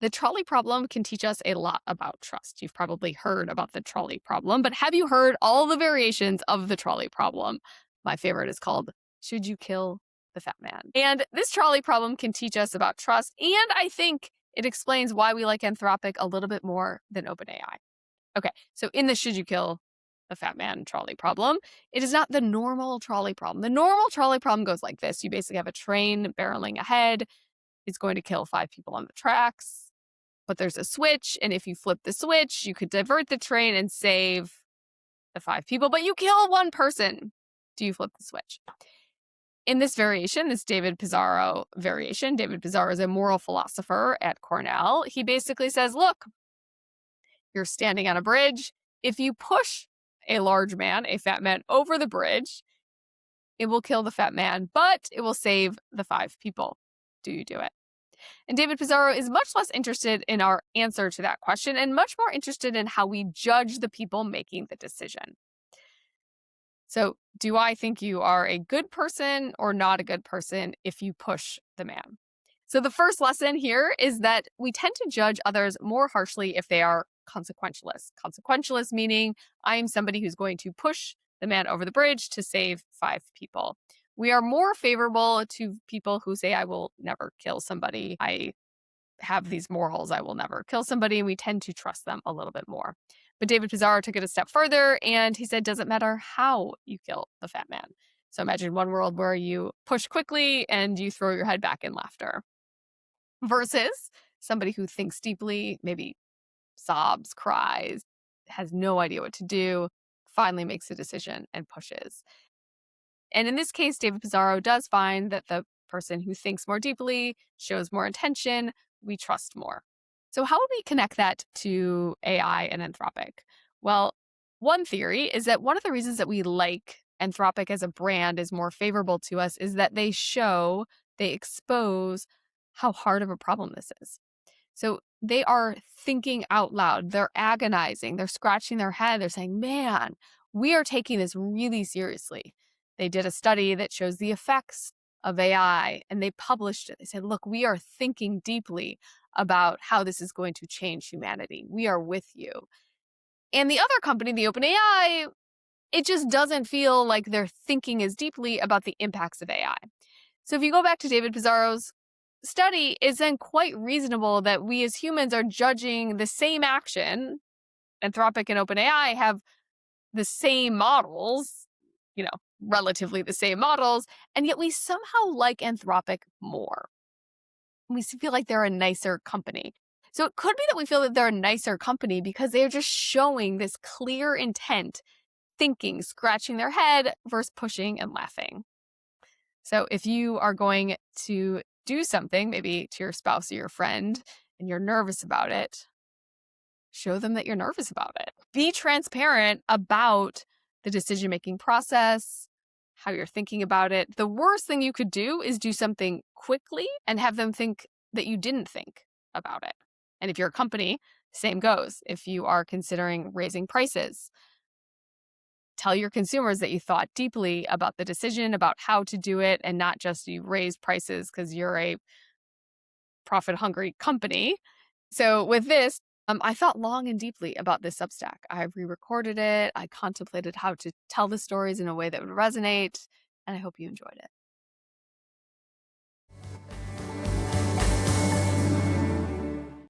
The trolley problem can teach us a lot about trust. You've probably heard about the trolley problem, but have you heard all the variations of the trolley problem? My favorite is called Should You Kill the Fat Man? And this trolley problem can teach us about trust, and I think it explains why we like Anthropic a little bit more than OpenAI. Okay, so in the Should You Kill the Fat Man trolley problem, it is not the normal trolley problem. The normal trolley problem goes like this. You basically have a train barreling ahead. It's going to kill 5 people on the tracks, but there's a switch, and if you flip the switch, you could divert the train and save the 5 people, but you kill 1 person. Do you flip the switch? In this variation, this David Pizarro variation, David Pizarro is a moral philosopher at Cornell. He basically says, look, you're standing on a bridge. If you push a large man, a fat man, over the bridge, it will kill the fat man, but it will save the 5 people. Do you do it? And David Pizarro is much less interested in our answer to that question and much more interested in how we judge the people making the decision. So, do I think you are a good person or not a good person if you push the man? So, the first lesson here is that we tend to judge others more harshly if they are consequentialist. Consequentialist meaning I am somebody who's going to push the man over the bridge to save 5 people. We are more favorable to people who say, I will never kill somebody. I have these morals. I will never kill somebody. And we tend to trust them a little bit more. But David Pizarro took it a step further and he said, doesn't matter how you kill the fat man. So imagine one world where you push quickly and you throw your head back in laughter versus somebody who thinks deeply, maybe sobs, cries, has no idea what to do, finally makes a decision and pushes. And in this case, David Pizarro does find that the person who thinks more deeply, shows more intention, we trust more. So how would we connect that to AI and Anthropic? Well, one theory is that one of the reasons that we like Anthropic as a brand is more favorable to us is that they expose how hard of a problem this is. So they are thinking out loud, they're agonizing, they're scratching their head, they're saying, man, we are taking this really seriously. They did a study that shows the effects of AI and they published it. They said, look, we are thinking deeply about how this is going to change humanity. We are with you. And the other company, the OpenAI, it just doesn't feel like they're thinking as deeply about the impacts of AI. So if you go back to David Pizarro's study, it's then quite reasonable that we as humans are judging the same action. Anthropic and OpenAI have the same models, relatively the same models, and yet we somehow like Anthropic more. We feel like they're a nicer company. So it could be that we feel that they're a nicer company because they're just showing this clear intent, thinking, scratching their head versus pushing and laughing. So if you are going to do something, maybe to your spouse or your friend, and you're nervous about it, show them that you're nervous about it. Be transparent about the decision-making process, how you're thinking about it. The worst thing you could do is do something quickly and have them think that you didn't think about it. And if you're a company, same goes. If you are considering raising prices, tell your consumers that you thought deeply about the decision, about how to do it, and not just you raise prices because you're a profit-hungry company. So with this, I thought long and deeply about this Substack. I re-recorded it. I contemplated how to tell the stories in a way that would resonate, and I hope you enjoyed it.